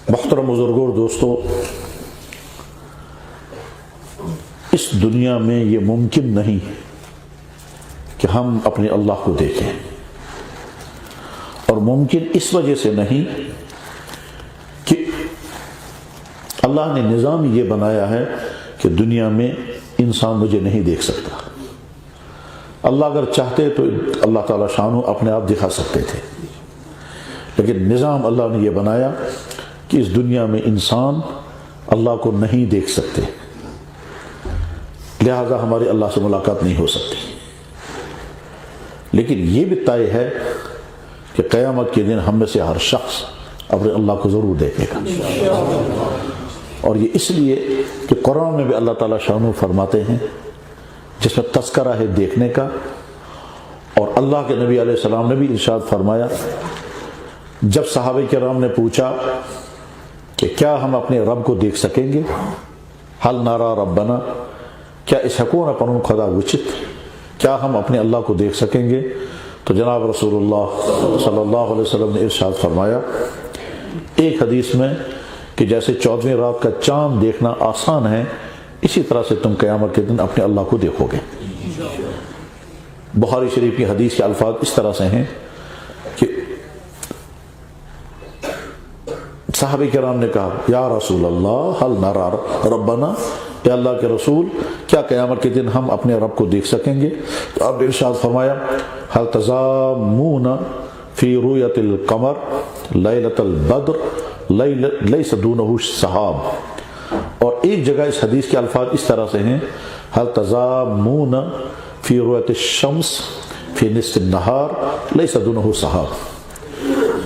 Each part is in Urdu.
محترم بزرگوں اور دوستو، اس دنیا میں یہ ممکن نہیں کہ ہم اپنے اللہ کو دیکھیں، اور ممکن اس وجہ سے نہیں کہ اللہ نے نظام یہ بنایا ہے کہ دنیا میں انسان مجھے نہیں دیکھ سکتا۔ اللہ اگر چاہتے تو اللہ تعالیٰ شانو اپنے آپ دکھا سکتے تھے، لیکن نظام اللہ نے یہ بنایا کہ اس دنیا میں انسان اللہ کو نہیں دیکھ سکتے، لہذا ہماری اللہ سے ملاقات نہیں ہو سکتی۔ لیکن یہ بھی طے ہے کہ قیامت کے دن ہم میں سے ہر شخص اپنے اللہ کو ضرور دیکھے گا، اور یہ اس لیے کہ قرآن میں بھی اللہ تعالیٰ شانو فرماتے ہیں، جس میں تذکرہ ہے دیکھنے کا، اور اللہ کے نبی علیہ السلام نے بھی ارشاد فرمایا، جب صحابہ کرام نے پوچھا کہ کیا ہم اپنے رب کو دیکھ سکیں گے، حل نارا ربنا، کیا اس حکون اپن خدا وچت، کیا ہم اپنے اللہ کو دیکھ سکیں گے، تو جناب رسول اللہ صلی اللہ علیہ وسلم نے ارشاد فرمایا ایک حدیث میں کہ جیسے 14ویں رات کا چاند دیکھنا آسان ہے، اسی طرح سے تم قیامت کے دن اپنے اللہ کو دیکھو گے۔ بخاری شریف کی حدیث کے الفاظ اس طرح سے ہیں کہ صحابہ کرام نے کہا، یا رسول اللہ حل نرا ربنا، اے اللہ کے رسول کیا قیامت کے دن ہم اپنے رب کو دیکھ سکیں گے؟ تو آپ نے ارشاد فرمایا، حل تزامون فی رؤیت القمر لیلۃ البدر لیس دونہ سحاب، اور ایک جگہ اس حدیث کے الفاظ اس طرح سے ہیں، حل تزامون فی رؤیت الشمس فی نصف النہار لیس دونہ سحاب،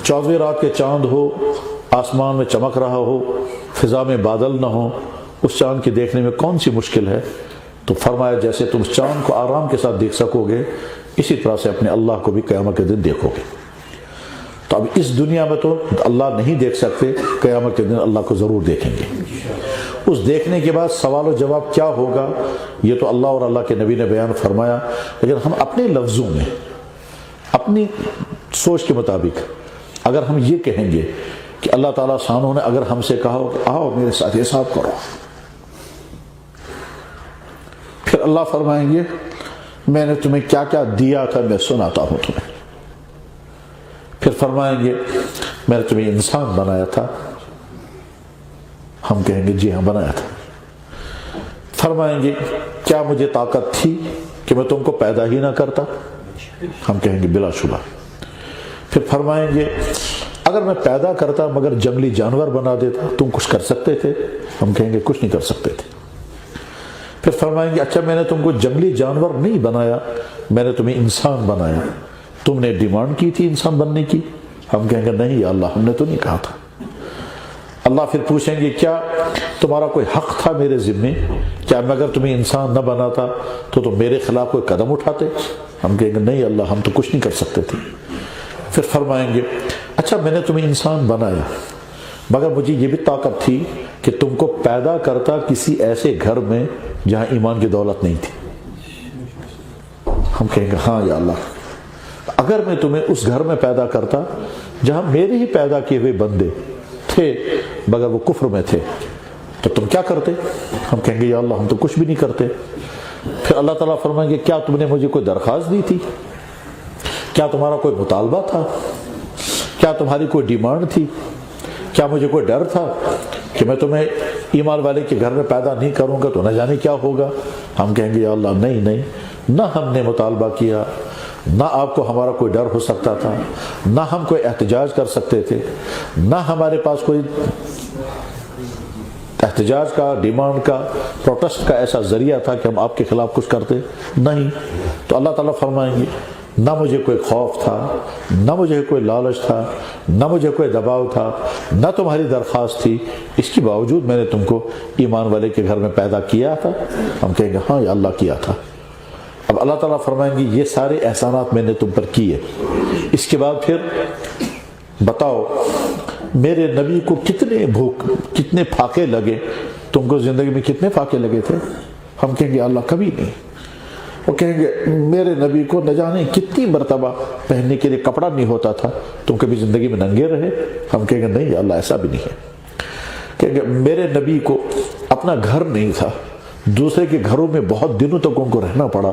14ویں رات کے چاند ہو، آسمان میں چمک رہا ہو، فضا میں بادل نہ ہو، اس چاند کے دیکھنے میں کون سی مشکل ہے؟ تو فرمایا جیسے تم چاند کو آرام کے ساتھ دیکھ سکو گے، اسی طرح سے اپنے اللہ کو بھی قیامت کے دن دیکھو گے۔ تو اب اس دنیا میں تو اللہ نہیں دیکھ سکتے، قیامت کے دن اللہ کو ضرور دیکھیں گے۔ اس دیکھنے کے بعد سوال و جواب کیا ہوگا، یہ تو اللہ اور اللہ کے نبی نے بیان فرمایا، لیکن ہم اپنے لفظوں میں اپنی سوچ کے مطابق اگر ہم یہ کہیں گے کہ اللہ تعالیٰ شانہ نے اگر ہم سے کہا ہو کہ آؤ میرے ساتھ حساب کرو، پھر اللہ فرمائیں گے میں نے تمہیں کیا کیا دیا تھا میں سناتا ہوں تمہیں، پھر فرمائیں گے میں نے تمہیں انسان بنایا تھا، ہم کہیں گے جی ہاں بنایا تھا، فرمائیں گے کیا مجھے طاقت تھی کہ میں تم کو پیدا ہی نہ کرتا، ہم کہیں گے بلا شبہ، پھر فرمائیں گے اگر میں پیدا کرتا مگر جنگلی جانور بنا دیتا تم کچھ کر سکتے تھے، ہم کہیں گے کچھ نہیں کر سکتے تھے، پھر فرمائیں گے اچھا میں نے تم کو جنگلی جانور نہیں بنایا، میں نے تمہیں انسان بنایا، تم نے ڈیمانڈ کی تھی انسان بننے کی، ہم کہیں گے نہیں یا اللہ ہم نے تو نہیں کہا تھا۔ اللہ پھر پوچھیں گے کیا تمہارا کوئی حق تھا میرے ذمے، کیا میں اگر تمہیں انسان نہ بناتا تو تم میرے خلاف کوئی قدم اٹھاتے، ہم کہیں گے نہیں اللہ ہم تو کچھ نہیں کر سکتے تھے۔ پھر فرمائیں گے اچھا میں نے تمہیں انسان بنایا مگر مجھے یہ بھی طاقت تھی کہ تم کو پیدا کرتا کسی ایسے گھر میں جہاں ایمان کی دولت نہیں تھی، ہم کہیں گے ہاں یا اللہ اگر میں تمہیں اس گھر میں پیدا کرتا جہاں میرے ہی پیدا کیے ہوئے بندے تھے مگر وہ کفر میں تھے تو تم کیا کرتے، ہم کہیں گے یا اللہ ہم تو کچھ بھی نہیں کرتے۔ پھر اللہ تعالیٰ فرمائیں گے کیا تم نے مجھے کوئی درخواست دی تھی، کیا تمہارا کوئی مطالبہ تھا، کیا تمہاری کوئی ڈیمانڈ تھی، کیا مجھے کوئی ڈر تھا کہ میں تمہیں ایمان والے کے گھر میں پیدا نہیں کروں گا تو نہ جانے کیا ہوگا، ہم کہیں گے یا اللہ نہیں نہ ہم نے مطالبہ کیا، نہ آپ کو ہمارا کوئی ڈر ہو سکتا تھا، نہ ہم کوئی احتجاج کر سکتے تھے، نہ ہمارے پاس کوئی احتجاج کا ڈیمانڈ کا پروٹیسٹ کا ایسا ذریعہ تھا کہ ہم آپ کے خلاف کچھ کرتے نہیں۔ تو اللہ تعالیٰ فرمائیں گے نہ مجھے کوئی خوف تھا، نہ مجھے کوئی لالچ تھا، نہ مجھے کوئی دباؤ تھا، نہ تمہاری درخواست تھی، اس کے باوجود میں نے تم کو ایمان والے کے گھر میں پیدا کیا تھا، ہم کہیں گے ہاں یا اللہ کیا تھا۔ اب اللہ تعالیٰ فرمائیں گے یہ سارے احسانات میں نے تم پر کیے، اس کے بعد پھر بتاؤ میرے نبی کو کتنے پھاقے لگے، تم کو زندگی میں کتنے پھاقے لگے تھے، ہم کہیں گے اللہ کبھی نہیں۔ وہ کہیں گے میرے نبی کو نہ جانے کتنی مرتبہ پہننے کے لیے کپڑا نہیں ہوتا تھا، تم کبھی زندگی میں ننگے رہے، ہم کہیں گے نہیں اللہ ایسا بھی نہیں ہے۔ کہ میرے نبی کو اپنا گھر نہیں تھا، دوسرے کے گھروں میں بہت دنوں تک ان کو رہنا پڑا،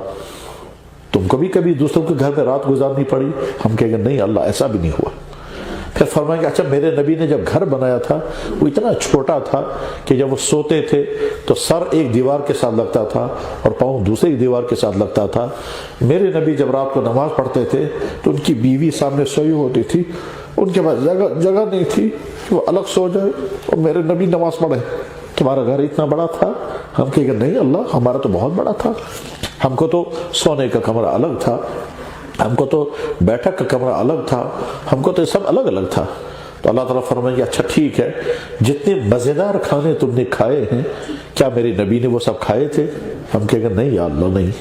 تم کو بھی کبھی دوسروں کے گھر میں رات گزارنی پڑی؟ ہم کہیں گے نہیں اللہ ایسا بھی نہیں ہوا۔ پھر فرمائیں گے اچھا میرے نبی نے جب گھر بنایا تھا وہ اتنا چھوٹا تھا کہ جب وہ سوتے تھے تو سر ایک دیوار کے ساتھ لگتا تھا اور پاؤں دوسری دیوار کے ساتھ لگتا تھا۔ میرے نبی جب رات کو نماز پڑھتے تھے تو ان کی بیوی سامنے سوئی ہوتی تھی، ان کے پاس جگہ نہیں تھی کہ وہ الگ سو جائے اور میرے نبی نماز پڑھے۔ تمہارا گھر اتنا بڑا تھا؟ ہم کہیں گے نہیں اللہ ہمارا تو بہت بڑا تھا، ہم کو تو سونے کا کمرہ الگ تھا، ہم کو تو بیٹھک کا کمرہ الگ تھا، ہم کو تو سب الگ الگ تھا۔ تو اللہ تعالیٰ فرمائیں گے اچھا ٹھیک ہے، جتنے مزیدار کھانے تم نے کھائے ہیں کیا میرے نبی نے وہ سب کھائے تھے؟ ہم کہیں گے نہیں یا اللہ نہیں۔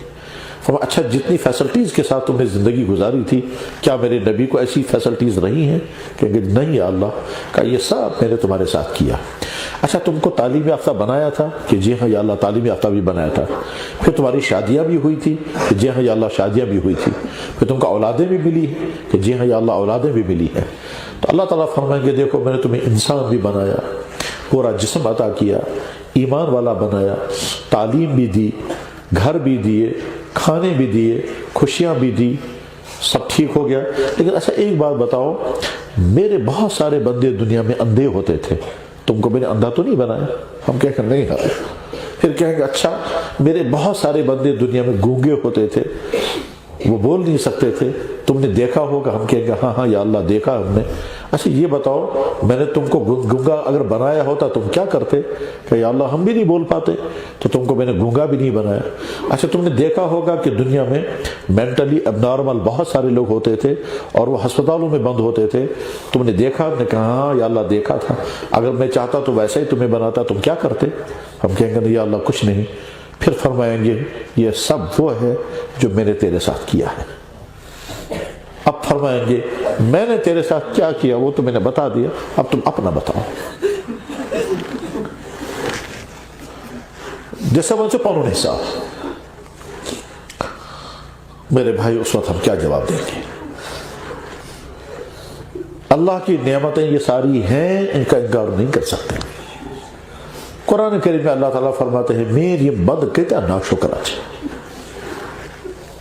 فرمایا اچھا جتنی فیسلٹیز کے ساتھ تم نے زندگی گزاری تھی کیا میرے نبی کو ایسی فیسلٹیز رہی ہیں؟ کہیں گے نہیں یا اللہ۔ کہا یہ سب میں نے تمہارے ساتھ کیا۔ اچھا تم کو تعلیم یافتہ بنایا تھا؟ کہ جی ہاں یا اللہ تعلیم یافتہ بھی بنایا تھا۔ پھر تمہاری شادیاں بھی ہوئی تھی؟ کہ جی ہاں یا اللہ شادیاں بھی ہوئی تھی۔ پھر تم کو اولادیں بھی ملی ہیں؟ کہ جی ہاں یا اللہ اولادیں بھی ملی ہیں۔ تو اللہ تعالیٰ فرمائیں گے دیکھو میں نے تمہیں انسان بھی بنایا، پورا جسم عطا کیا، ایمان والا بنایا، تعلیم بھی دی، گھر بھی دیے، کھانے بھی دیے، خوشیاں بھی دی، سب ٹھیک ہو گیا۔ لیکن اچھا ایک بات بتاؤ، میرے بہت سارے بندے دنیا میں اندھے ہوتے تھے، تم کو میں نے اندھا تو نہیں بنایا؟ ہم کہیں گے نہیں ہے۔ پھر کہیں گے اچھا میرے بہت سارے بندے دنیا میں گونگے ہوتے تھے، وہ بول نہیں سکتے تھے، تم نے دیکھا ہوگا؟ ہم کہیں گے ہاں ہاں یا اللہ دیکھا ہم نے۔ اچھا یہ بتاؤ میں نے تم کو گونگا اگر بنایا ہوتا تم کیا کرتے؟ کہ یا اللہ ہم بھی نہیں بول پاتے تو تم کو میں نے گونگا بھی نہیں بنایا۔ اچھا تم نے دیکھا ہوگا کہ دنیا میں مینٹلی اب نارمل بہت سارے لوگ ہوتے تھے اور وہ ہسپتالوں میں بند ہوتے تھے، تم نے دیکھا؟ نے کہا ہاں یا اللہ دیکھا تھا، اگر میں چاہتا تو ویسے ہی تمہیں بناتا، تم کیا کرتے؟ ہم کہیں گے نہیں یا اللہ کچھ نہیں۔ پھر فرمائیں گے یہ سب وہ ہے جو میں نے تیرے ساتھ کیا ہے۔ اب فرمائیں گے میں نے تیرے ساتھ کیا کیا وہ تو میں نے بتا دیا، اب تم اپنا بتاؤ۔ جیسے من سے پانوں حساب میرے بھائی اس وقت ہم کیا جواب دیں گے؟ اللہ کی نعمتیں یہ ساری ہیں، ان کا انکار نہیں کر سکتے۔ قرآن کریم میں اللہ تعالیٰ فرماتے ہیں میری بد کتا ناشکر اچھا۔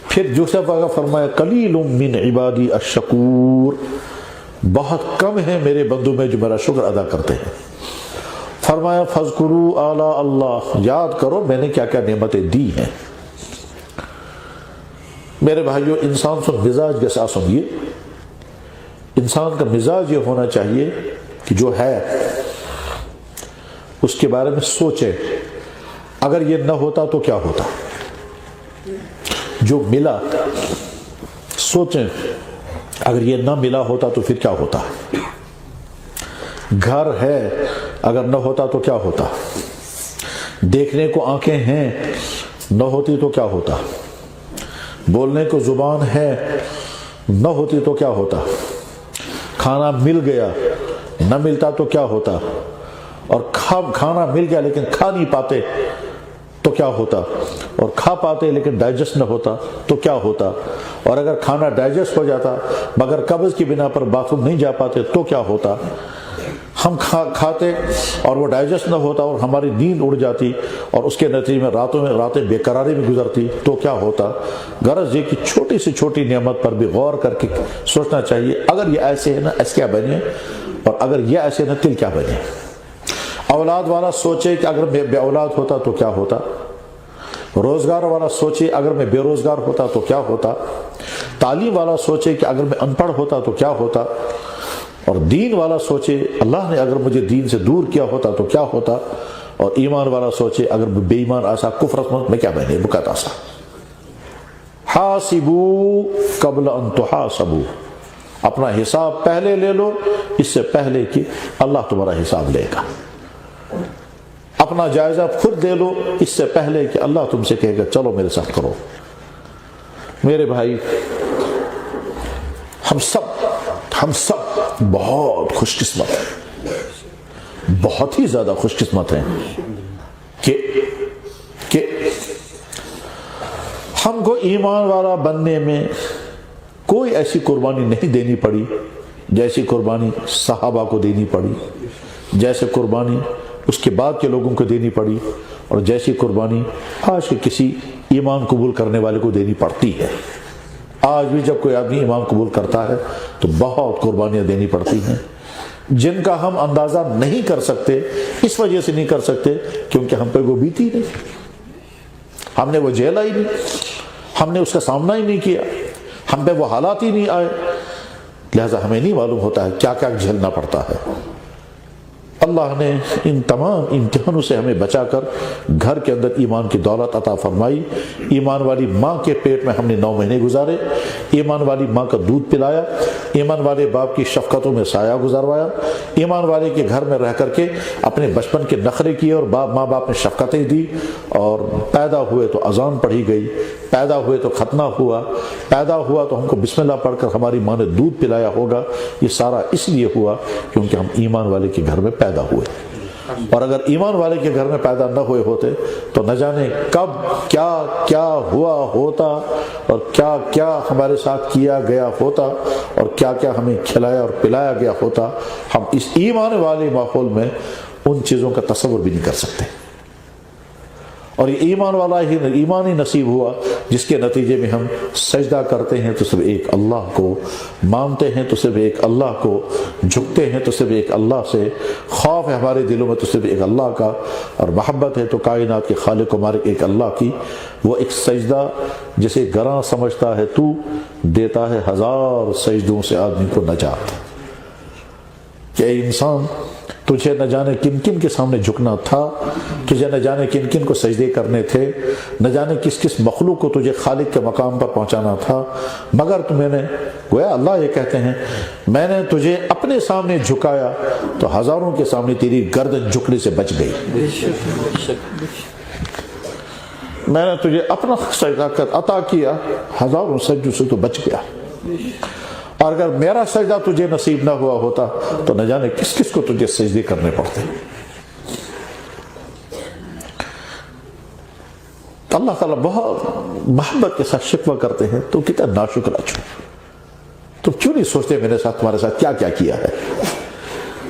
پھر دوسرا جگہ فرمایا قلیل من عبادی الشکور، بہت کم ہے میرے بندوں میں جو میرا شکر ادا کرتے ہیں۔ فرمایا فاذکروا آلاء اللہ، یاد کرو میں نے کیا کیا نعمتیں دی ہیں۔ میرے بھائیو انسان سے مزاج کے ساتھ سنیے، انسان کا مزاج یہ ہونا چاہیے کہ جو ہے اس کے بارے میں سوچے، اگر یہ نہ ہوتا تو کیا ہوتا، جو ملا سوچیں اگر یہ نہ ملا ہوتا تو پھر کیا ہوتا، گھر ہے اگر نہ ہوتا تو کیا ہوتا، دیکھنے کو آنکھیں ہیں نہ ہوتی تو کیا ہوتا، بولنے کو زبان ہے نہ ہوتی تو کیا ہوتا، کھانا مل گیا نہ ملتا تو کیا ہوتا، اور کھانا مل گیا لیکن کھا نہیں پاتے تو کیا ہوتا، اور کھا پاتے لیکن ڈائجسٹ نہ ہوتا تو کیا ہوتا، اور اگر کھانا ڈائجسٹ ہو جاتا مگر قبض کی بنا پر باتھ روم نہیں جا پاتے تو کیا ہوتا، ہم کھاتے اور وہ ڈائجسٹ نہ ہوتا اور ہماری نیند اڑ جاتی اور اس کے نتیجے میں راتیں بے قراری میں گزرتی تو کیا ہوتا۔ غرض یہ کہ چھوٹی سے چھوٹی نعمت پر بھی غور کر کے سوچنا چاہیے، اگر یہ ایسے ہے نا ایسے کیا بنے، اور اگر یہ ایسے نا تل کیا بنے۔ اولاد والا سوچے کہ اگر میں بے اولاد ہوتا تو کیا ہوتا، روزگار والا سوچے اگر میں بے روزگار ہوتا تو کیا ہوتا، تعلیم والا سوچے کہ اگر میں ان پڑھ ہوتا تو کیا ہوتا، اور دین والا سوچے اللہ نے اگر مجھے دین سے دور کیا ہوتا تو کیا ہوتا، اور ایمان والا سوچے اگر بے ایمان آسا کفر میں کیا بنے بکات آسا۔ حاسبو قبل ان تحاسبو، اپنا حساب پہلے لے لو اس سے پہلے کہ اللہ تمہارا حساب لے گا، اپنا جائزہ خود دے لو اس سے پہلے کہ اللہ تم سے کہے گا چلو میرے ساتھ کرو۔ میرے بھائی ہم سب بہت خوش قسمت ہیں، بہت ہی زیادہ خوش قسمت ہیں کہ ہم کو ایمان والا بننے میں کوئی ایسی قربانی نہیں دینی پڑی جیسی قربانی صحابہ کو دینی پڑی، جیسے قربانی اس کے بعد کے لوگوں کو دینی پڑی، اور جیسی قربانی آج کے کسی ایمان قبول کرنے والے کو دینی پڑتی ہے۔ آج بھی جب کوئی آدمی ایمان قبول کرتا ہے تو بہت قربانیاں دینی پڑتی ہیں، جن کا ہم اندازہ نہیں کر سکتے۔ اس وجہ سے نہیں کر سکتے کیونکہ ہم پہ وہ بیتی نہیں، ہم نے وہ جھیلا ہی نہیں، ہم نے اس کا سامنا ہی نہیں کیا، ہم پہ وہ حالات ہی نہیں آئے، لہذا ہمیں نہیں معلوم ہوتا ہے کیا کیا جھیلنا پڑتا ہے۔ اللہ نے ان تمام امتحانوں سے ہمیں بچا کر گھر کے اندر ایمان کی دولت عطا فرمائی۔ ایمان والی ماں کے پیٹ میں ہم نے 9 مہینے گزارے، ایمان والی ماں کا دودھ پلایا، ایمان والے باپ کی شفقتوں میں سایہ گزاروایا، ایمان والے کے گھر میں رہ کر کے اپنے بچپن کے نخرے کیے اور ماں باپ نے شفقتیں دی، اور پیدا ہوئے تو اذان پڑھی گئی، پیدا ہوئے تو ختنہ ہوا، پیدا ہوا تو ہم کو بسم اللہ پڑھ کر ہماری ماں نے دودھ پلایا ہوگا۔ یہ سارا اس لیے ہوا کیونکہ ہم ایمان والے کے گھر میں پیدا ہوئے، اور اگر ایمان والے کے گھر میں پیدا نہ ہوئے ہوتے تو نہ جانے کب کیا کیا ہوا ہوتا، اور کیا کیا ہمارے ساتھ کیا گیا ہوتا، اور کیا کیا ہمیں کھلایا اور پلایا گیا ہوتا۔ ہم اس ایمان والے ماحول میں ان چیزوں کا تصور بھی نہیں کر سکتے، اور یہ ایمان والا ہی ایمان ہی نصیب ہوا جس کے نتیجے میں ہم سجدہ کرتے ہیں تو صرف ایک اللہ کو، مانتے ہیں تو صرف ایک اللہ کو، جھکتے ہیں تو صرف ایک اللہ سے، خوف ہے ہمارے دلوں میں تو صرف ایک اللہ کا، اور محبت ہے تو کائنات کے خالق و مالک ایک اللہ کی۔ وہ ایک سجدہ جسے گراں سمجھتا ہے تو دیتا ہے 1000 سجدوں سے آدمی کو نجات۔ کہ اے انسان، تجھے نہ جانے کن کن کے سامنے جھکنا تھا، تجھے نہ جانے کن کن کو سجدے کرنے تھے، نہ جانے کس کس مخلوق کو تجھے خالق کے مقام پر پہنچانا تھا، مگر میں نے گویا اللہ یہ کہتے ہیں میں نے تجھے اپنے سامنے جھکایا تو ہزاروں کے سامنے تیری گردن جھکنے سے بچ گئی۔ میں نے تجھے اپنا سجدہ عطا کیا، ہزاروں سجدوں سے تو بچ گیا، اور اگر میرا سجدہ تجھے نصیب نہ ہوا ہوتا تو نہ جانے کس کس کو تجھے سجدے کرنے پڑتے۔ اللہ تعالیٰ بہت محبت کے ساتھ شکوہ کرتے ہیں تو کتنا ناشکرا چھو، تم کیوں نہیں سوچتے میرے ساتھ تمہارے ساتھ کیا کیا کیا ہے؟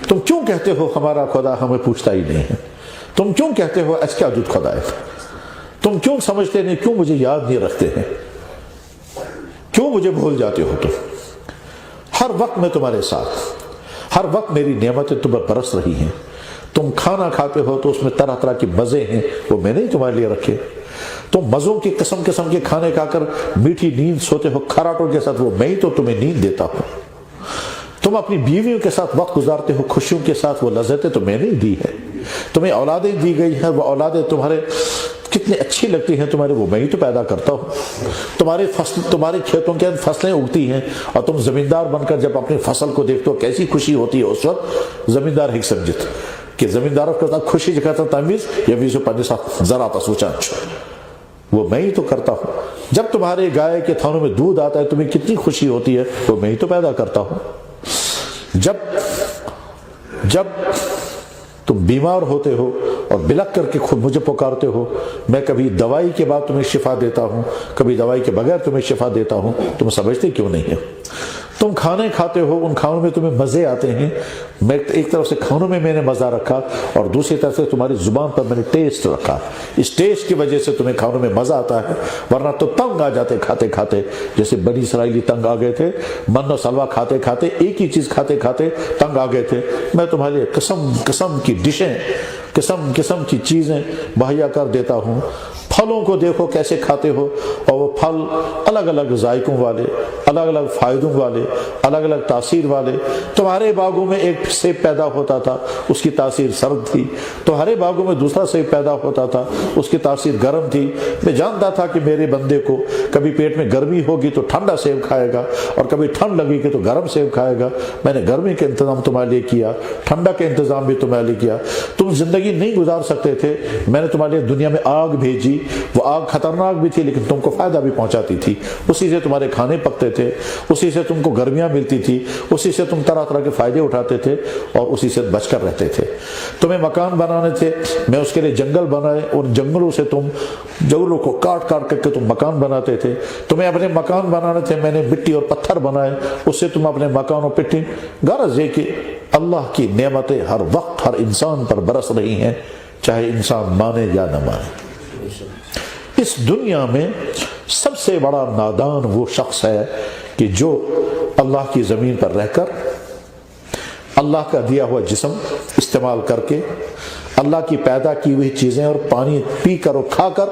تم کیوں کہتے ہو ہمارا خدا ہمیں پوچھتا ہی نہیں ہے؟ تم کیوں کہتے ہو اس کیا جد خدا ہے؟ تم کیوں سمجھتے نہیں، کیوں مجھے یاد نہیں رکھتے ہیں، کیوں مجھے بھول جاتے ہو؟ تم ہر وقت میں تمہارے ساتھ، ہر وقت میری نعمتیں تم پر برس رہی ہیں، تم کھانا کھاتے ہو تو اس میں طرح طرح کے مزے ہیں، وہ میں نے تمہارے لیے رکھے، تم مزوں کی قسم قسم کے کھانے کھا کر میٹھی نیند سوتے ہو کھراٹوں کے ساتھ، وہ میں ہی تو تمہیں نیند دیتا ہوں، تم اپنی بیویوں کے ساتھ وقت گزارتے ہو خوشیوں کے ساتھ، وہ لذتیں تو میں نے دی ہے، تمہیں اولادیں دی گئی ہیں، وہ اولادیں تمہارے کتنی اچھی لگتی ہیں تمہارے، وہ میں ہی تو پیدا کرتا ہوں، تمہارے کھیتوں کے اندر فصلیں اگتی ہیں، اور تم زمیندار بن کر جب اپنی فصل کو دیکھتے ہو کیسی خوشی ہوتی ہے اس وقت، زمیندار ہی سمجھت کہ زمینداروں کے ساتھ خوشی جکھاتا تمیز یا ویزو پانے ساتھ ذرا تا سوچا وہ میں ہی تو کرتا ہوں، جب تمہارے گائے کے تھانوں میں دودھ آتا ہے تمہیں کتنی خوشی ہوتی ہے، وہ میں ہی تو پیدا کرتا ہوں، جب تم بیمار ہوتے ہو اور بلک کر کے خود مجھے پکارتے ہو، میں کبھی دوائی کے بعد تمہیں شفا دیتا ہوں، کبھی دوائی کے بغیر تمہیں شفا دیتا ہوں، تم سمجھتے کیوں نہیں ہے؟ تم کھانے کھاتے ہو، ان کھانوں میں تمہیں مزے آتے ہیں، میں ایک طرف سے کھانوں میں نے مزہ رکھا اور دوسری طرف سے تمہاری زبان پر میں نے ٹیسٹ رکھا، اس ٹیسٹ کی وجہ سے تمہیں کھانوں میں مزہ آتا ہے، ورنہ تو تنگ آ جاتے کھاتے کھاتے، جیسے بنی اسرائیلی تنگ آ گئے تھے، من و سلوا کھاتے کھاتے، ایک ہی چیز کھاتے کھاتے تنگ آ گئے تھے، میں تمہارے لیے قسم قسم کی ڈشیں، قسم قسم کی چیزیں مہیا کر دیتا ہوں۔ پھلوں کو دیکھو کیسے کھاتے ہو، اور وہ پھل الگ الگ ذائقوں والے، الگ الگ فائدوں والے، الگ الگ تاثیر والے۔ تمہارے باغوں میں ایک سیب پیدا ہوتا تھا، اس کی تاثیر سرد تھی، تمہارے باغوں میں دوسرا سیب پیدا ہوتا تھا، اس کی تاثیر گرم تھی۔ میں جانتا تھا کہ میرے بندے کو کبھی پیٹ میں گرمی ہوگی تو ٹھنڈا سیب کھائے گا، اور کبھی ٹھنڈ لگے گی تو گرم سیب کھائے گا۔ میں نے گرمی کا انتظام تمہارے لیے کیا، ٹھنڈا کا انتظام بھی تمہارے لیے کیا۔ تم زندگی نہیں گزار سکتے تھے، میں نے تمہارے لیے دنیا میں آگ بھیجی، وہ آگ خطرناک بھی تھی لیکن تم کو فائدہ بھی پہنچاتی تھی، اسی سے تمہارے کھانے پکتے تھے، اسی سے تم کو گرمیاں ملتی تھی، اسی سے تم طرح طرح کے فائدے اٹھاتے تھے اور اسی سے بچ کر رہتے تھے۔ تمہیں مکان بنانے تھے، میں اس کے لیے جنگل بنائے، اور جنگلوں کو کاٹ کاٹ کر کے تم مکان بناتے تھے۔ تمہیں اپنے مکان بنانے تھے، میں نے مٹی اور پتھر بنائے، اس سے تم اپنے مکان اور پٹی غرض یہ کہ اللہ کی نعمتیں ہر وقت ہر انسان پر برس رہی ہیں، چاہے انسان مانے یا نہ مانے۔ اس دنیا میں سب سے بڑا نادان وہ شخص ہے کہ جو اللہ کی زمین پر رہ کر اللہ کا دیا ہوا جسم استعمال کر کے اللہ کی پیدا کی ہوئی چیزیں اور پانی پی کر اور کھا کر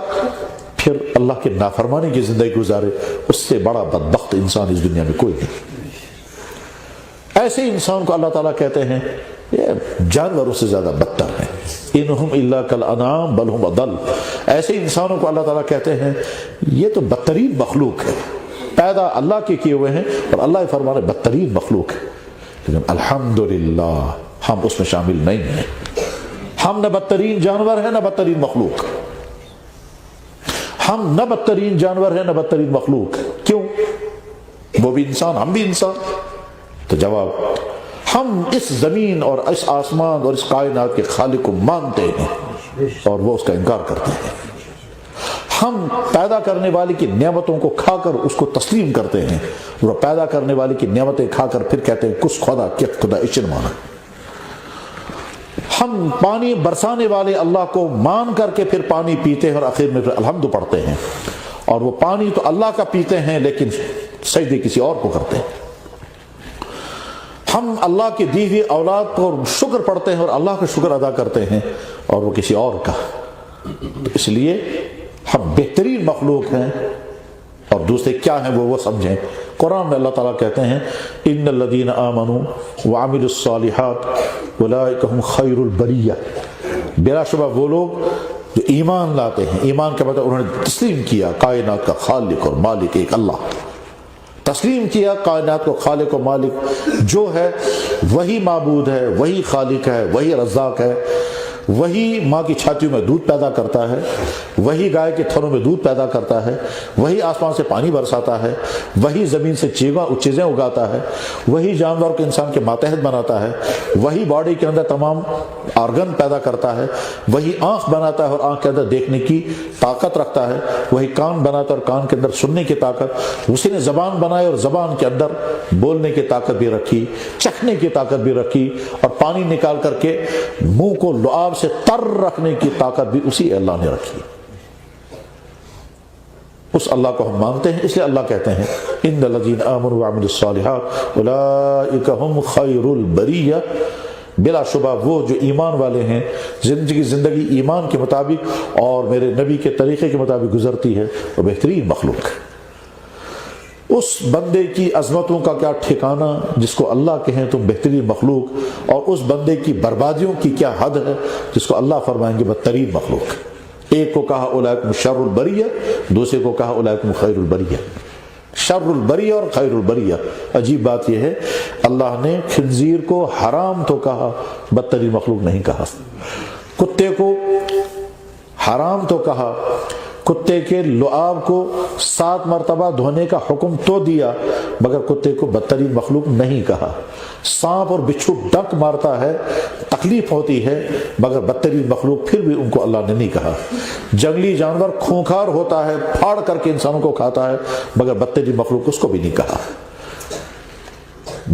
پھر اللہ کے نافرمانی کی زندگی گزارے، اس سے بڑا بدبخت انسان اس دنیا میں کوئی نہیں۔ ایسے انسان کو اللہ تعالیٰ کہتے ہیں یہ جانوروں سے زیادہ بدتر ہیں، انہم الا کالانعام بل ہم اضل۔ ایسے انسانوں کو اللہ تعالیٰ کہتے ہیں یہ تو بدترین مخلوق ہے، پیدا اللہ کے کیے ہوئے ہیں اور اللہ فرمانے بدترین مخلوق ہے، لیکن الحمدللہ ہم اس میں شامل نہیں ہیں۔ ہم نہ بدترین جانور ہیں نہ بدترین مخلوق، ہم نہ بدترین جانور ہیں نہ بدترین مخلوق۔ کیوں؟ وہ بھی انسان، ہم بھی انسان۔ تو جواب، ہم اس زمین اور اس آسمان اور اس کائنات کے خالق کو مانتے ہیں اور وہ اس کا انکار کرتے ہیں۔ ہم پیدا کرنے والے کی نعمتوں کو کھا کر اس کو تسلیم کرتے ہیں، وہ پیدا کرنے والے کی نعمتیں کھا کر پھر کہتے ہیں کس خدا کیا خدا اشن مانا۔ ہم پانی برسانے والے اللہ کو مان کر کے پھر پانی پیتے ہیں اور آخر میں پھر الحمد پڑھتے ہیں، اور وہ پانی تو اللہ کا پیتے ہیں لیکن سجدے کسی اور کو کرتے ہیں۔ ہم اللہ کی دی ہوئی اولاد پر شکر پڑھتے ہیں اور اللہ کا شکر ادا کرتے ہیں اور وہ کسی اور کا۔ تو اس لیے ہم بہترین مخلوق ہیں، اور دوسرے کیا ہیں وہ سمجھیں۔ قرآن میں اللہ تعالیٰ کہتے ہیں ان الذین آمنوا وعملوا الصالحات اولئک هم خیر البریہ، بلا شبہ وہ لوگ جو ایمان لاتے ہیں، ایمان کا مطلب انہوں نے تسلیم کیا کائنات کا خالق اور مالک ایک اللہ، تسلیم کیا کائنات کو خالق و مالک جو ہے وہی معبود ہے، وہی خالق ہے، وہی رزاق ہے، وہی ماں کی چھاتیوں میں دودھ پیدا کرتا ہے، وہی گائے کے تھنوں میں دودھ پیدا کرتا ہے، وہی آسمان سے پانی برساتا ہے، وہی زمین سے چیزیں اگاتا ہے، وہی جانور کو انسان کے ماتحت بناتا ہے، وہی باڈی کے اندر تمام آرگن پیدا کرتا ہے، وہی آنکھ بناتا ہے اور آنکھ کے اندر دیکھنے کی طاقت رکھتا ہے، وہی کان بناتا ہے اور کان کے اندر سننے کی طاقت، اسی نے زبان بنائی اور زبان کے اندر بولنے کی طاقت بھی رکھی، چکھنے کی طاقت بھی رکھی، اور پانی نکال کر کے منہ کو لعاب سے تر رکھنے کی طاقت بھی اسی اللہ نے رکھی۔ اس اللہ کو ہم مانتے ہیں، اس لیے اللہ کہتے ہیں ان الذین آمنوا وعملوا الصالحات اولئک هم خیر البریہ، بلا شبہ وہ جو ایمان والے ہیں، زندگی ایمان کے مطابق اور میرے نبی کے طریقے کے مطابق گزرتی ہے، وہ بہترین مخلوق ہے۔ اس بندے کی عظمتوں کا کیا ٹھکانہ جس کو اللہ کہیں تم بہترین مخلوق، اور اس بندے کی بربادیوں کی کیا حد ہے جس کو اللہ فرمائیں گے بدترین مخلوق۔ ایک کو کہا اولئک شر البریہ، دوسرے کو کہا اولئک خیر البریہ۔ شر البریہ اور خیر البریہ، عجیب بات یہ ہے اللہ نے خنزیر کو حرام تو کہا، بدترین مخلوق نہیں کہا۔ کتے کو حرام تو کہا، کتے کے لعاب کو 7 مرتبہ دھونے کا حکم تو دیا، مگر کتے کو بدترین مخلوق نہیں کہا۔ سانپ اور بچھو ڈنک مارتا ہے، تکلیف ہوتی ہے، مگر بدترین مخلوق پھر بھی ان کو اللہ نے نہیں کہا۔ جنگلی جانور خونخوار ہوتا ہے، پھاڑ کر کے انسانوں کو کھاتا ہے، مگر بدترین مخلوق اس کو بھی نہیں کہا۔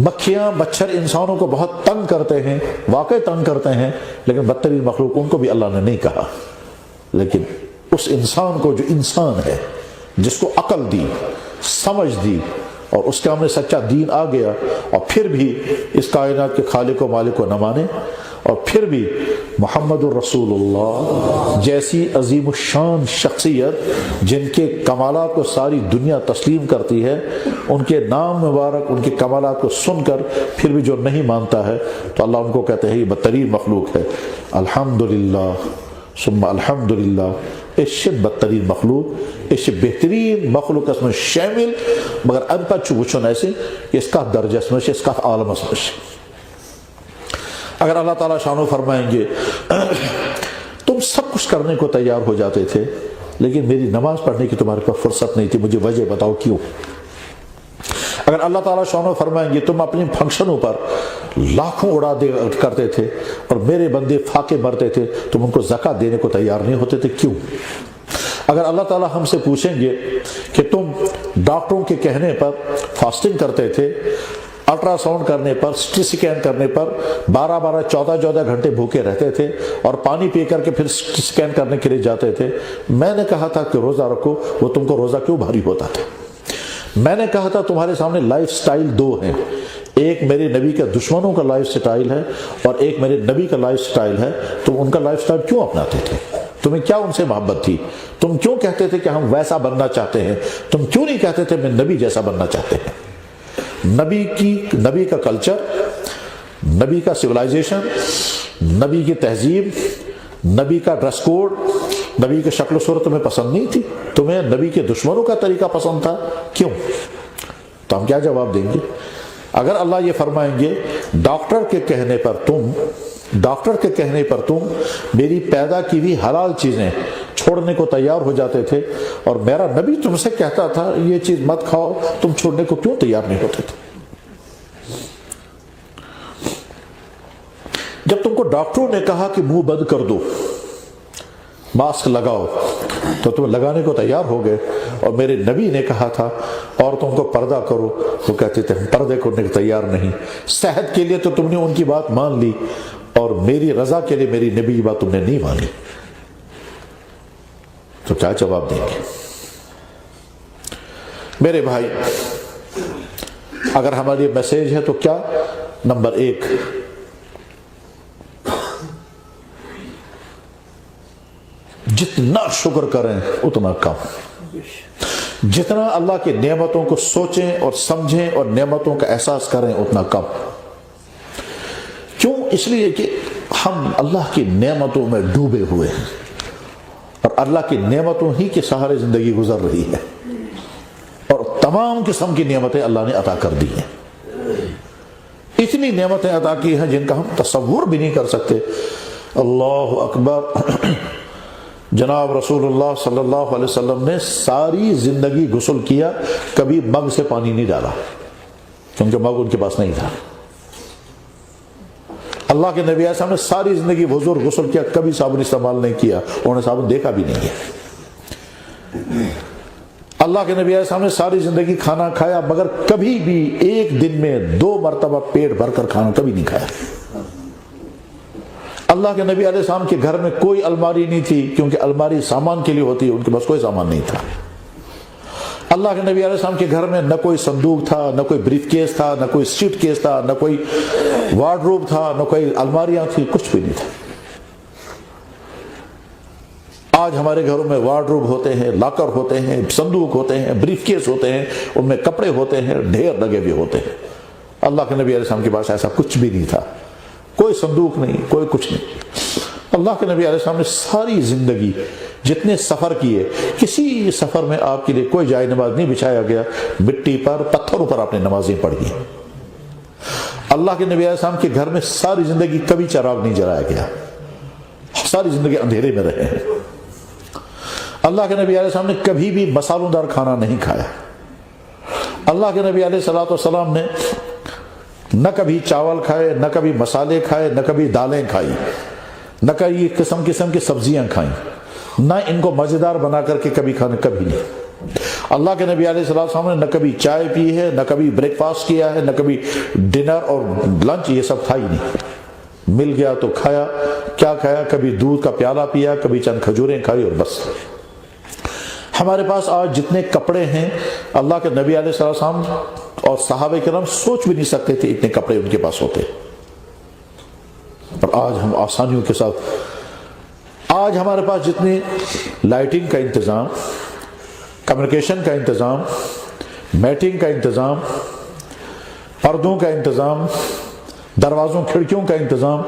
مکھیاں مچھر انسانوں کو بہت تنگ کرتے ہیں، واقعی تنگ کرتے ہیں، لیکن بدترین مخلوق ان کو بھی اللہ نے نہیں کہا۔ لیکن اس انسان کو جو انسان ہے، جس کو عقل دی، سمجھ دی، اور اس کے ہم نے سچا دین آ گیا، اور پھر بھی اس کائنات کے خالق و مالک کو نہ مانے، اور پھر بھی محمد الرسول اللہ جیسی عظیم الشان شخصیت جن کے کمالات کو ساری دنیا تسلیم کرتی ہے، ان کے نام مبارک، ان کے کمالات کو سن کر پھر بھی جو نہیں مانتا ہے، تو اللہ ان کو کہتے ہیں یہ بدترین مخلوق ہے۔ الحمدللہ ثم الحمدللہ، اس سے بدترین مخلوق، اس سے بہترین مخلوق اس میں شامل، مگر ان پر چوچن ایسے اس کا درجہ اس میں اس کا عالم اس میں۔ اگر اللہ تعالیٰ شانو فرمائیں گے تم سب کچھ کرنے کو تیار ہو جاتے تھے، لیکن میری نماز پڑھنے کی تمہارے پاس فرصت نہیں تھی، مجھے وجہ بتاؤ کیوں۔ اگر اللہ تعالیٰ شانو فرمائیں گے تم اپنے فنکشنوں پر لاکھوں اڑا دے کرتے تھے اور میرے بندے فاقے مرتے تھے، تم ان کو زکوٰۃ دینے کو تیار نہیں ہوتے تھے، کیوں؟ اگر اللہ تعالیٰ ہم سے پوچھیں گے کہ تم ڈاکٹروں کے کہنے پر فاسٹنگ کرتے تھے، الٹرا ساؤنڈ کرنے پر، سٹی اسکین کرنے پر 12 14 گھنٹے بھوکے رہتے تھے اور پانی پی کر کے پھر سٹی اسکین کرنے کے لیے جاتے تھے۔ میں نے کہا تھا کہ روزہ رکھو، وہ تم کو روزہ کیوں بھاری ہوتا تھا؟ میں نے کہا تھا تمہارے سامنے لائف سٹائل دو ہیں، ایک میرے نبی کے دشمنوں کا لائف سٹائل ہے اور ایک میرے نبی کا لائف سٹائل ہے، تم ان کا لائف سٹائل کیوں اپناتے تھے؟ تمہیں کیا ان سے محبت تھی؟ تم کیوں کہتے تھے کہ ہم ویسا بننا چاہتے ہیں؟ تم کیوں نہیں کہتے تھے میں نبی جیسا بننا چاہتے ہیں؟ نبی کا کلچر، نبی کا سویلائزیشن، نبی کی تہذیب، نبی کا ڈریس کوڈ، نبی کی شکل و صورت تمہیں پسند نہیں تھی؟ تمہیں نبی کے دشمنوں کا طریقہ پسند تھا، کیوں؟ تو ہم کیا جواب دیں گے؟ اگر اللہ یہ فرمائیں گے ڈاکٹر کے کہنے پر تم میری پیدا کی ہوئی حلال چیزیں چھوڑنے کو تیار ہو جاتے تھے اور میرا نبی تم سے کہتا تھا یہ چیز مت کھاؤ، تم چھوڑنے کو کیوں تیار نہیں ہوتے تھے؟ جب تم کو ڈاکٹروں نے کہا کہ منہ بند کر دو، ماسک لگاؤ، تو تم لگانے کو تیار ہو گئے، اور میرے نبی نے کہا تھا عورتوں کو پردہ کرو، وہ کہتے تھے ہم پردے کرنے کو تیار نہیں۔ صحت کے لیے تو تم نے ان کی بات مان لی اور میری رضا کے لیے میری نبی کی بات تم نے نہیں مانی، تو کیا جواب دیں گے؟ میرے بھائی، اگر ہمارے میسج ہے تو کیا؟ نمبر 1، جتنا شکر کریں اتنا کم، جتنا اللہ کی نعمتوں کو سوچیں اور سمجھیں اور نعمتوں کا احساس کریں اتنا کم۔ کیوں؟ اس لیے کہ ہم اللہ کی نعمتوں میں ڈوبے ہوئے ہیں اور اللہ کی نعمتوں ہی کے سہارے زندگی گزر رہی ہے، اور تمام قسم کی نعمتیں اللہ نے عطا کر دی ہیں، اتنی نعمتیں عطا کی ہیں جن کا ہم تصور بھی نہیں کر سکتے۔ اللہ اکبر۔ جناب رسول اللہ صلی اللہ علیہ وسلم نے ساری زندگی غسل کیا، کبھی مگ سے پانی نہیں ڈالا کیونکہ مگ ان کے پاس نہیں تھا۔ اللہ کے نبی علیہ السلام نے ساری زندگی حضور غسل کیا، کبھی صابن استعمال نہیں کیا، انہوں نے صابن دیکھا بھی نہیں ہے۔ اللہ کے نبی علیہ السلام نے ساری زندگی کھانا کھایا، مگر کبھی بھی ایک دن میں 2 مرتبہ پیٹ بھر کر کھانا کبھی نہیں کھایا۔ اللہ کے نبی علیہ السلام کے گھر میں کوئی الماری نہیں تھی، کیونکہ الماری سامان کے لیے ہوتی ہے، ان کے پاس کوئی سامان نہیں تھا۔ اللہ کے نبی علیہ السلام کے گھر میں نہ کوئی صندوق تھا، نہ کوئی بریف کیس تھا، نہ کوئی سوٹ کیس تھا، نہ کوئی وارڈروب تھا، نہ کوئی الماریاں تھی، کچھ بھی نہیں تھا۔ آج ہمارے گھروں میں وارڈروب ہوتے ہیں، لاکر ہوتے ہیں، صندوق ہوتے ہیں، بریف کیس ہوتے ہیں، ان میں کپڑے ہوتے ہیں، ڈھیر لگے ہوئے ہوتے ہیں۔ اللہ کے نبی علیہ السلام کے پاس ایسا کچھ بھی نہیں تھا، کوئی صندوق نہیں، کوئی کچھ نہیں۔ اللہ کے نبی علیہ السلام نے ساری زندگی جتنے سفر کیے، کسی سفر میں آپ کے لیے کوئی جائے نماز نہیں بچھایا گیا، مٹی پر، پتھروں پر آپ نے نمازیں پڑھی۔ اللہ کے نبی علیہ السلام کے گھر میں ساری زندگی کبھی چراغ نہیں جلایا گیا، ساری زندگی اندھیرے میں رہے ہیں۔ اللہ کے نبی علیہ السلام نے کبھی بھی مسالوں دار کھانا نہیں کھایا۔ اللہ کے نبی علیہ السلام نے نہ کبھی چاول کھائے، نہ کبھی مسالے کھائے، نہ کبھی دالیں کھائی، نہ کبھی قسم قسم کی سبزیاں کھائیں، نہ ان کو مزیدار بنا کر کے کبھی کھانے، کبھی نہیں۔ اللہ کے نبی علیہ السلام نے نہ کبھی چائے پی ہے، نہ کبھی بریک فاسٹ کیا ہے، نہ کبھی ڈنر اور لنچ، یہ سب تھا ہی نہیں۔ مل گیا تو کھایا، کیا کھایا؟ کبھی دودھ کا پیالہ پیا، کبھی چند کھجوریں کھائی، اور بس۔ ہمارے پاس آج جتنے کپڑے ہیں، اللہ کے نبی علیہ السلام اور صحابہ کرام سوچ بھی نہیں سکتے تھے اتنے کپڑے ان کے پاس ہوتے، اور آج ہم آسانیوں کے ساتھ، آج ہمارے پاس جتنی لائٹنگ کا انتظام، کمیونیکیشن کا انتظام، میٹنگ کا انتظام، پردوں کا انتظام، دروازوں کھڑکیوں کا انتظام،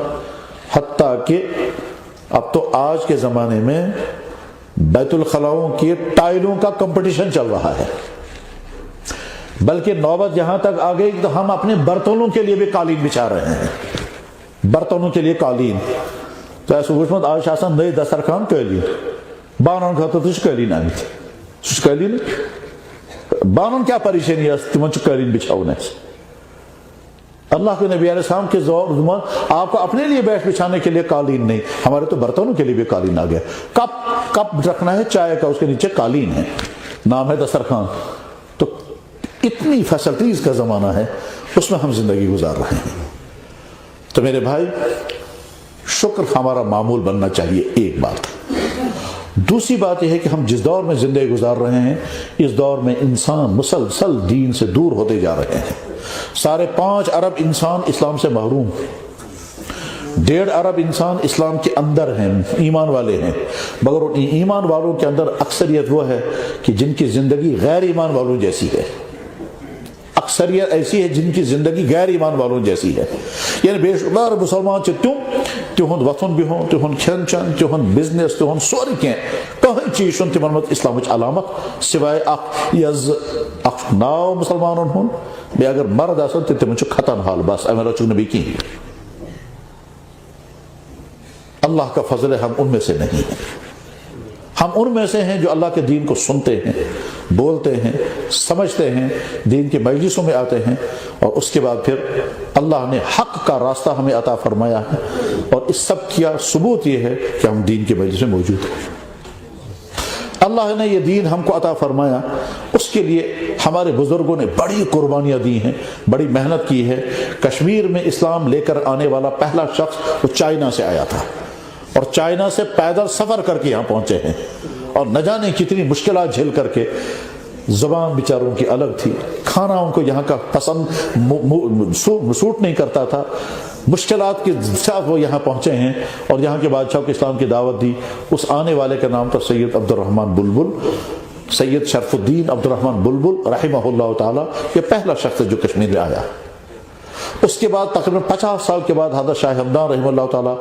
حتیٰ کہ اب تو آج کے زمانے میں بیت الخلاؤں کی ٹائلوں کا کمپٹیشن چل رہا ہے، بلکہ نوبت یہاں تک آ گئی تو ہم اپنے برتنوں کے لیے بھی قالین بچھا رہے ہیں، برتنوں کے لیے قالین۔ تو ایسا وچمت آج آسان نئی دسترخوان قالین بانن خاطر تو قالین آمت قالین بانن کیا پریشانی ہے تمن قالین بچھاؤن۔ اللہ کے نبی علیہ السلام کے زمان آپ کو اپنے لیے بیٹھ بچھانے کے لیے قالین نہیں، ہمارے تو برتنوں کے لیے بھی قالین آ گیا۔ کپ رکھنا ہے چائے کا، اس کے نیچے قالین ہے، نام ہے دسترخوان۔ تو اتنی فیسلٹیز کا زمانہ ہے، اس میں ہم زندگی گزار رہے ہیں. تو میرے بھائی شکر ہمارا معمول بننا چاہیے، ایک بات. دوسری بات یہ ہے کہ ہم جس دور میں زندگی گزار رہے ہیں اس دور میں انسان مسلسل دین سے دور ہوتے جا رہے ہیں. 5.5 ارب انسان اسلام سے محروم، 1.5 ارب انسان اسلام کے اندر ہیں، ایمان والے ہیں، مگر ان ایمان والوں کے اندر اکثریت وہ ہے کہ جن کی زندگی غیر ایمان والوں جیسی ہے. اکثریت ایسی ہے جن کی زندگی غیر ایمان والوں جیسی ہے. یعنی بے شمار مسلمان تہند وطن بہن، تہند کھین چین، تہند بزنس، تہند سوری کی کہیں چیز تمن مت اسلامچ علامت سوائے اخ ناو مسلمانن ہن بے اگر مرد آسن تو تمن ختم حال، بس امن رچو نبی کی. اللہ کا فضل ہے ہم ان میں سے نہیں ہیں. ہم ان میں سے ہیں جو اللہ کے دین کو سنتے ہیں، بولتے ہیں، سمجھتے ہیں، دین کے مجلسوں میں آتے ہیں، اور اس کے بعد پھر اللہ نے حق کا راستہ ہمیں عطا فرمایا ہے. اور اس سب کا ثبوت یہ ہے کہ ہم دین کے مجلس میں موجود ہیں. اللہ نے یہ دین ہم کو عطا فرمایا، اس کے لیے ہمارے بزرگوں نے بڑی قربانیاں دی ہیں، بڑی محنت کی ہے. کشمیر میں اسلام لے کر آنے والا پہلا شخص وہ چائنا سے آیا تھا، اور چائنا سے پیدل سفر کر کے یہاں پہنچے ہیں، اور نہ جانے کتنی مشکلات جھیل کر کے. زبان بیچاروں کی الگ تھی، کھانا ان کو یہاں کا پسند سوٹ نہیں کرتا تھا، مشکلات کے ساتھ وہ یہاں پہنچے ہیں، اور یہاں کے بادشاہ کو اسلام کی دعوت دی. اس آنے والے کا نام تھا سید عبد الرحمن بلبل، سید شرف الدین عبد الرحمن بلبل رحمہ اللہ تعالی. یہ پہلا شخص ہے جو کشمیر میں آیا. اس کے بعد تقریباً 50 سال کے بعد حضرت شاہ ہمدان رحمہ اللہ تعالی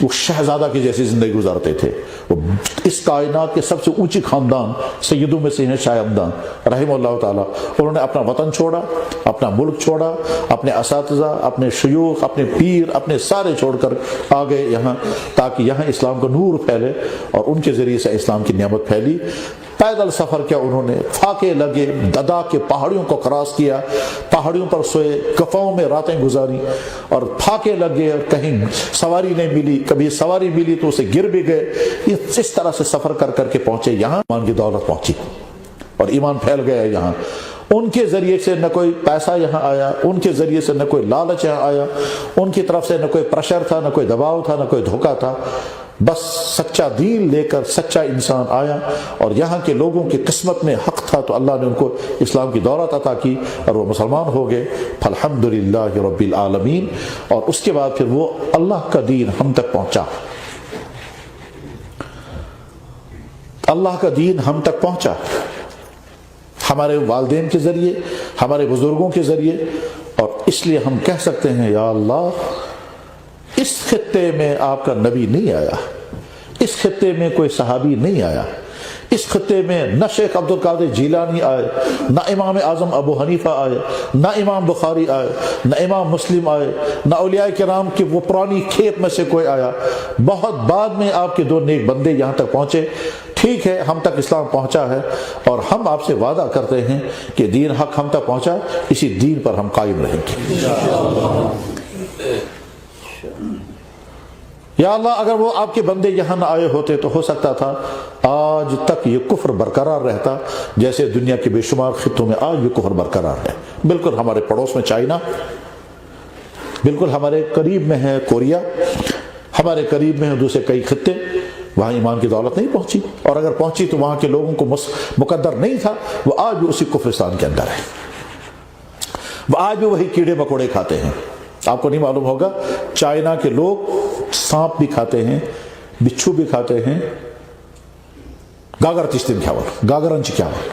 وہ شہزادہ کی جیسی زندگی گزارتے تھے. وہ اس کائنات کے سب سے اونچی خاندان سیدوں میں سے ہیں شاہ ہمدان رحمہ اللہ تعالی. انہوں نے اپنا وطن چھوڑا، اپنا ملک چھوڑا، اپنے اساتذہ، اپنے شیوخ، اپنے پیر، اپنے سارے چھوڑ کر آ گئے یہاں، تاکہ یہاں اسلام کا نور پھیلے، اور ان کے ذریعے سے اسلام کی نعمت پھیلی. پیدل سفر کیا انہوں نے، پھاکے لگے، ددا کے پہاڑیوں کو کراس کیا، پہاڑیوں پر سوئے، گفاؤں میں راتیں گزاری، اور پھاکے لگے، اور کہیں سواری نہیں ملی، کبھی سواری ملی تو اسے گر بھی گئے. یہ اس طرح سے سفر کر کر کے پہنچے یہاں. ایمان کی دولت پہنچی اور ایمان پھیل گیا یہاں. ان کے ذریعے سے نہ کوئی پیسہ یہاں آیا، ان کے ذریعے سے نہ کوئی لالچ یہاں آیا، ان کی طرف سے نہ کوئی پریشر تھا، نہ کوئی دباؤ تھا، نہ کوئی دھوکہ تھا. بس سچا دین لے کر سچا انسان آیا، اور یہاں کے لوگوں کی قسمت میں حق تھا تو اللہ نے ان کو اسلام کی دولت عطا کی اور وہ مسلمان ہو گئے. فالحمدللہ رب العالمین. اور اس کے بعد پھر وہ اللہ کا دین ہم تک پہنچا، اللہ کا دین ہم تک پہنچا ہمارے والدین کے ذریعے، ہمارے بزرگوں کے ذریعے. اور اس لیے ہم کہہ سکتے ہیں یا اللہ اس خطے میں آپ کا نبی نہیں آیا، اس خطے میں کوئی صحابی نہیں آیا، اس خطے میں نہ شیخ عبد القادر جیلانی آئے، نہ امام اعظم ابو حنیفہ آئے، نہ امام بخاری آئے، نہ امام مسلم آئے، نہ اولیاء کرام کی وہ پرانی کھیپ میں سے کوئی آیا. بہت بعد میں آپ کے 2 نیک بندے یہاں تک پہنچے. ٹھیک ہے، ہم تک اسلام پہنچا ہے، اور ہم آپ سے وعدہ کرتے ہیں کہ دین حق ہم تک پہنچا، اسی دین پر ہم قائم رہیں گے. یا اللہ اگر وہ آپ کے بندے یہاں نہ آئے ہوتے تو ہو سکتا تھا آج تک یہ کفر برقرار رہتا، جیسے دنیا کے بے شمار خطوں میں آج یہ کفر برقرار ہے. بالکل ہمارے پڑوس میں چائنا، بالکل ہمارے قریب میں ہے کوریا، ہمارے قریب میں ہے دوسرے کئی خطے، وہاں ایمان کی دولت نہیں پہنچی، اور اگر پہنچی تو وہاں کے لوگوں کو مقدر نہیں تھا. وہ آج بھی اسی کفرستان کے اندر ہے، وہ آج بھی وہی کیڑے مکوڑے کھاتے ہیں. آپ کو نہیں معلوم ہوگا چائنا کے لوگ سانپ بھی کھاتے ہیں، بچھو بھی کھاتے ہیں، گاگر تشتین کھاور، گاگرنچ کھاور.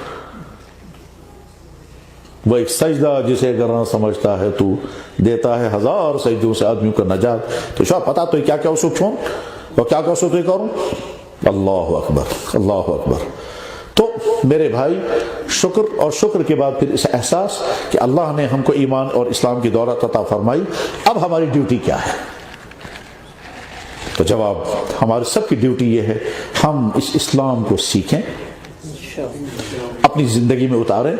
وہ ایک سجدہ جسے کرنا سمجھتا ہے تو دیتا ہے 1000 سجدوں سے آدمیوں کو نجات. تو شاہ پتا تو کیا کیا اسو چھوڑ اور کیا کیا اسو تو کروں. اللہ اکبر، اللہ اکبر. تو میرے بھائی شکر، اور شکر کے بعد پھر اس احساس کہ اللہ نے ہم کو ایمان اور اسلام کی دولت عطا فرمائی. اب ہماری ڈیوٹی کیا ہے؟ تو جواب ہمارے سب کی ڈیوٹی یہ ہے ہم اس اسلام کو سیکھیں، اپنی زندگی میں اتاریں.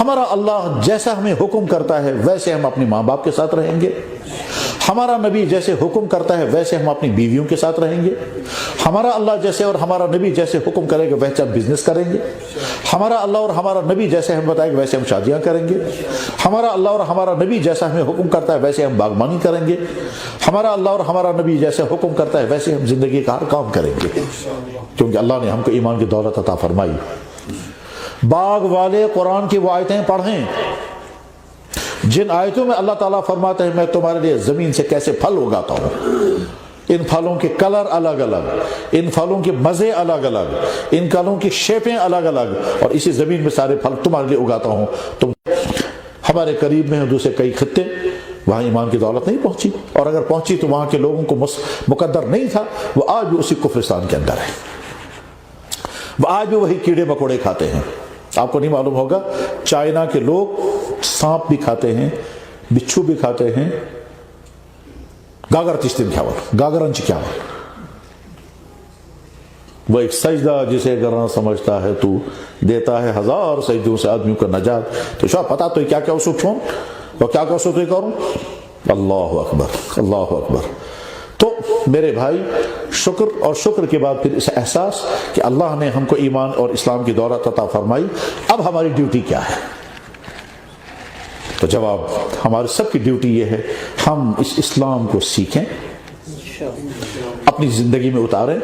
ہمارا اللہ جیسا ہمیں حکم کرتا ہے ویسے ہم اپنے ماں باپ کے ساتھ رہیں گے. ہمارا نبی جیسے حکم کرتا ہے ویسے ہم اپنی بیویوں کے ساتھ رہیں گے، ہمارا اللہ جیسے اور ہمارا نبی جیسے حکم کرے گا ویسے ہم بزنس کریں گے، ہمارا اللہ اور ہمارا نبی جیسے ہم بتائے گا ویسے ہم شادیاں کریں گے، ہمارا اللہ اور ہمارا نبی جیسا ہمیں حکم کرتا ہے ویسے ہم باغبانی کریں گے، ہمارا اللہ اور ہمارا نبی جیسے حکم کرتا ہے ویسے ہم زندگی کا ہر کام کریں گے، کیونکہ اللہ نے ہم کو ایمان کی دولت عطا فرمائی۔ باغ والے قرآن کی وہ آیتیں پڑھیں جن آیتوں میں اللہ تعالیٰ فرماتے ہیں میں تمہارے لیے زمین سے کیسے پھل اگاتا ہوں، ان پھلوں کے کلر الگ الگ، ان پھلوں کے مزے الگ الگ، ان پھلوں کی شیپیں الگ الگ، اور اسی زمین میں سارے پھل تمہارے لیے اگاتا ہوں۔ تم ہمارے قریب میں ہیں دوسرے کئی خطے، وہاں ایمان کی دولت نہیں پہنچی، اور اگر پہنچی تو وہاں کے لوگوں کو مقدر نہیں تھا، وہ آج بھی اسی کفرستان کے اندر ہے، وہ آج بھی وہی کیڑے مکوڑے کھاتے ہیں۔ آپ کو نہیں معلوم ہوگا چائنا کے لوگ سانپ بھی کھاتے ہیں، بچھو بھی کھاتے ہیں، گاگر تشتین کھاور، گاگرنچ کھاور، وہ ایک سجدہ جسے کرنا سمجھتا ہے تو دیتا ہے ہزار سجدوں سے آدمیوں کو نجات۔ تو شاہ پتا تو کیا کیا اسو چھوڑ اور کیا کیا اسو تو کروں، اللہ اکبر اللہ اکبر۔ تو میرے بھائی شکر، اور شکر کے بعد پھر اس احساس کہ اللہ نے ہم کو ایمان اور اسلام کی دولت عطا فرمائی، اب ہماری ڈیوٹی کیا ہے؟ تو جواب ہماری سب کی ڈیوٹی یہ ہے ہم اس اسلام کو سیکھیں، اپنی زندگی میں اتاریں۔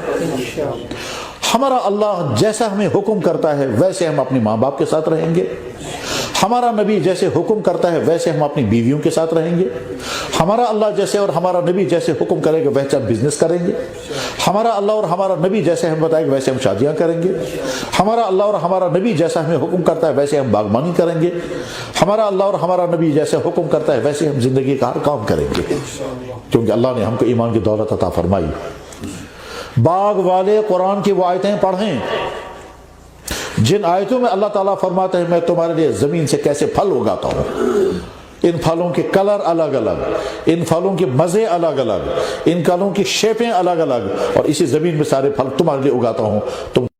ہمارا اللہ جیسا ہمیں حکم کرتا ہے ویسے ہم اپنے ماں باپ کے ساتھ رہیں گے، ہمارا نبی جیسے حکم کرتا ہے ویسے ہم اپنی بیویوں کے ساتھ رہیں گے، ہمارا اللہ جیسے اور ہمارا نبی جیسے حکم کرے گا ویسے ہم بزنس کریں گے، ہمارا اللہ اور ہمارا نبی جیسے ہم بتائے گا ویسے ہم شادیاں کریں گے، ہمارا اللہ اور ہمارا نبی جیسا ہمیں حکم کرتا ہے ویسے ہم باغبانی کریں گے، ہمارا اللہ اور ہمارا نبی جیسے حکم کرتا ہے ویسے ہم زندگی کا ہر کام کریں گے، کیونکہ اللہ نے ہم کو ایمان کی دولت عطا فرمائی۔ باغ والے قرآن کی وہ آیتیں پڑھیں جن آیتوں میں اللہ تعالیٰ فرماتے ہیں میں تمہارے لیے زمین سے کیسے پھل اگاتا ہوں، ان پھلوں کے کلر الگ الگ، ان پھلوں کے مزے الگ الگ، ان پھلوں کی شیپیں الگ الگ، اور اسی زمین میں سارے پھل تمہارے لیے اگاتا ہوں، تم